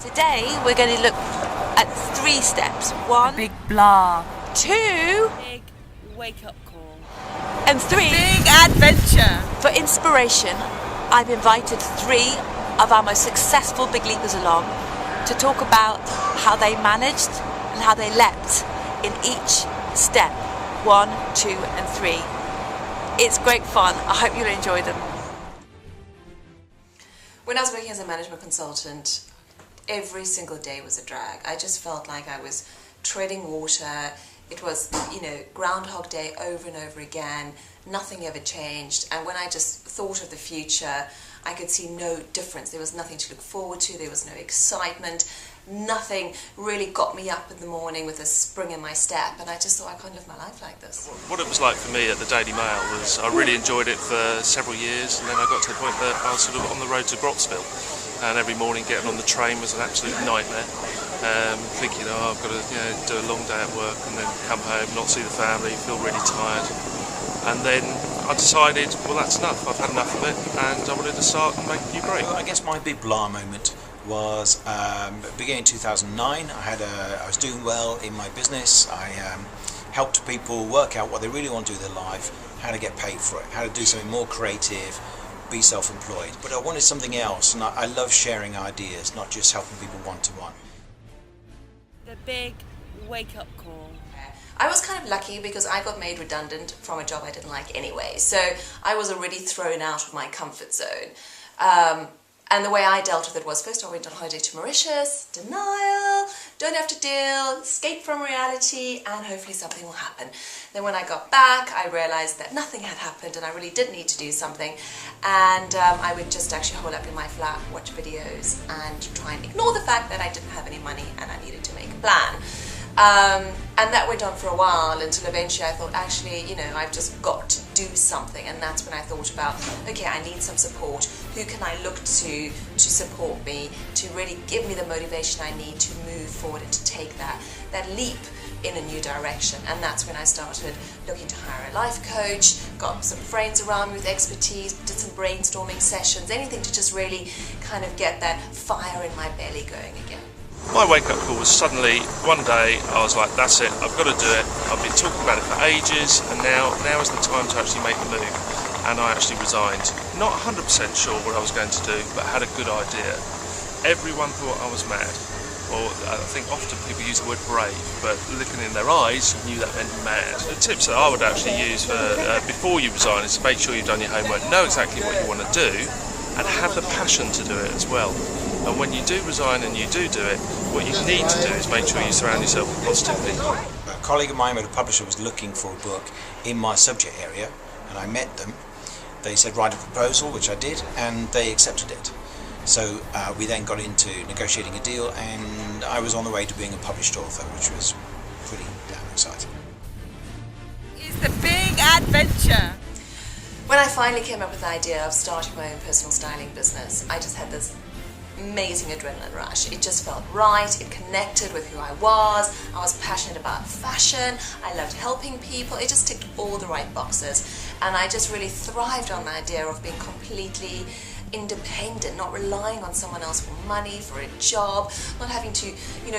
Today we're going to look at 3 steps. 1, Big blah. 2, Big wake-up call. and 3. Big adventure. For inspiration, I've invited 3 of our most successful big leapers along to talk about how they managed and how they leapt in each step, 1, 2 and 3. It's great fun. I hope you'll enjoy them. When I was working as a management consultant, every single day was a drag. I just felt like I was treading water. It was, Groundhog Day over and over again. Nothing ever changed. And when I just thought of the future, I could see no difference. There was nothing to look forward to. There was no excitement. Nothing really got me up in the morning with a spring in my step. And I just thought, I can't live my life like this. What it was like for me at the Daily Mail was I really enjoyed it for several years, and then I got to the point that I was sort of on the road to Broxville. And every morning getting on the train was an absolute nightmare. Thinking, I've got to do a long day at work and then come home, not see the family, feel really tired. And then I decided, well, that's enough. I've had enough of it, and I wanted to start and make new great. I guess my big blah moment was beginning in 2009. I was doing well in my business. I helped people work out what they really want to do with their life, how to get paid for it, how to do something more creative, be self-employed. But I wanted something else, and I love sharing ideas, not just helping people one-to-one. The big wake-up call. I was kind of lucky because I got made redundant from a job I didn't like anyway. So I was already thrown out of my comfort zone. And the way I dealt with it was, first I went on holiday to Mauritius, denial, don't have to deal, escape from reality, and hopefully something will happen. Then when I got back, I realized that nothing had happened and I really did need to do something. And I would just actually hole up in my flat, watch videos, and try and ignore the fact that I didn't have any money and I needed to make a plan. And that went on for a while until eventually I thought, actually, I've just got to do something. And that's when I thought about, okay, I need some support. Who can I look to support me, to really give me the motivation I need to move forward and to take that leap in a new direction? And that's when I started looking to hire a life coach, got some friends around me with expertise, did some brainstorming sessions, anything to just really kind of get that fire in my belly going again. My wake-up call was suddenly, one day, I was like, that's it, I've got to do it. I've been talking about it for ages, and now is the time to actually make the move. And I actually resigned. Not 100% sure what I was going to do, but had a good idea. Everyone thought I was mad. Or I think often people use the word brave, but looking in their eyes, knew that meant mad. The tips that I would actually use for before you resign is to make sure you've done your homework, know exactly what you want to do, and have the passion to do it as well. And when you do resign and you do it, what you need to do is make sure you surround yourself with positive people. A colleague of mine at a publisher was looking for a book in my subject area, and I met them. They said write a proposal, which I did, and they accepted it. So we then got into negotiating a deal, and I was on the way to being a published author, which was pretty damn exciting. It's the big adventure. When I finally came up with the idea of starting my own personal styling business, I just had this amazing adrenaline rush. It just felt right, it connected with who I was passionate about fashion, I loved helping people, it just ticked all the right boxes, and I just really thrived on the idea of being completely independent, not relying on someone else for money, for a job, not having to,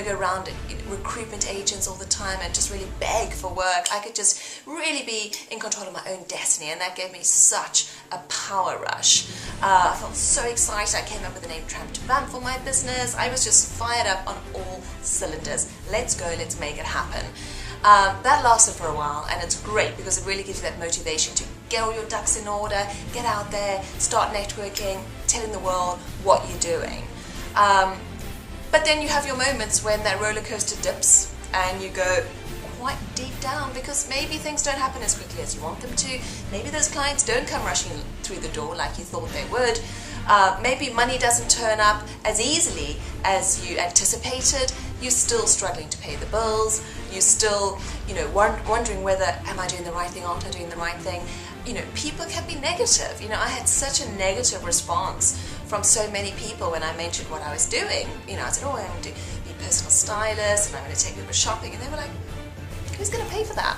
go around recruitment agents all the time and just really beg for work. I could just really be in control of my own destiny, and that gave me such a power rush. I felt so excited. I came up with the name Tramp to Vamp for my business. I was just fired up on all cylinders. Let's go, let's make it happen. That lasted for a while, and it's great because it really gives you that motivation to get all your ducks in order, get out there, start networking, telling the world what you're doing. But then you have your moments when that roller coaster dips and you go quite deep down because maybe things don't happen as quickly as you want them to. Maybe those clients don't come rushing through the door like you thought they would. Maybe money doesn't turn up as easily as you anticipated. You're still struggling to pay the bills. You're still, wondering whether am I doing the right thing, aren't I doing the right thing? you know, people can be negative. You know, I had such a negative response from so many people when I mentioned what I was doing. You know, I said, oh, I'm going to be a personal stylist and I'm going to take people shopping. And they were like, who's going to pay for that?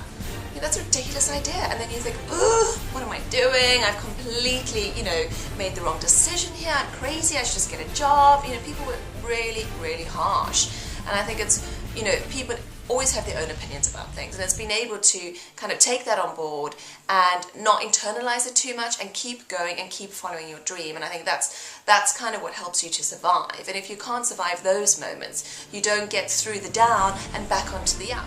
You know, that's a ridiculous idea. And then you think, ugh, what am I doing? I've completely, you know, made the wrong decision here. I'm crazy. I should just get a job. You know, people were really, really harsh. And I think it's, you know, people always have their own opinions about things, and it's being able to kind of take that on board and not internalize it too much and keep going and keep following your dream. And I think that's kind of what helps you to survive. And if you can't survive those moments, you don't get through the down and back onto the up.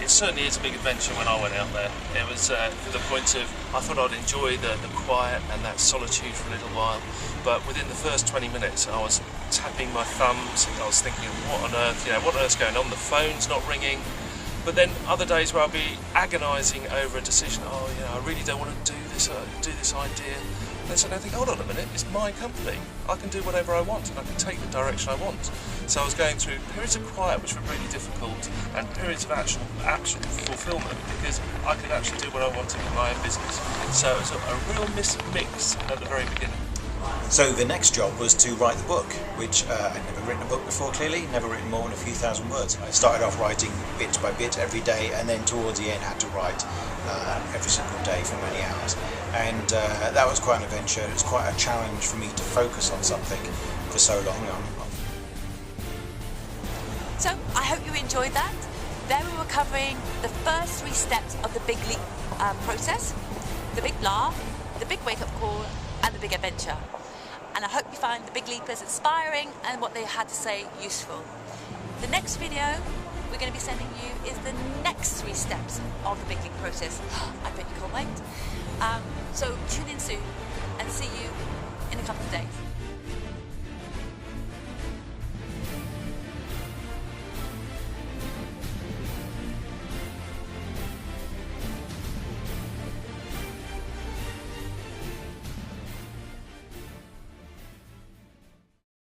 It certainly is a big adventure when I went out there. It was to the point of, I thought I'd enjoy the quiet and that solitude for a little while, but within the first 20 minutes I was tapping my thumbs. I was thinking, what on earth, you know, what on earth's going on? The phone's not ringing. But then other days where I'll be agonising over a decision. Oh, you know, I really don't want to do this idea. And so I think, hold on a minute, it's my company. I can do whatever I want and I can take the direction I want. So I was going through periods of quiet which were really difficult and periods of actual fulfilment, because I could actually do what I wanted in my own business. So it was a real mix at the very beginning. So the next job was to write the book, which I'd never written a book before, clearly, never written more than a few thousand words. I started off writing bit by bit every day, and then towards the end had to write every single day for many hours. And that was quite an adventure. It was quite a challenge for me to focus on something for so long. So I hope you enjoyed that. There we were covering the first 3 steps of the Big Leap process: the big laugh, the big wake-up call, and the big adventure. And I hope you find the Big Leapers inspiring and what they had to say useful. The next video we're going to be sending you is the next 3 steps of the Big Leap process. I bet you can't wait. So tune in soon and see you in a couple of days.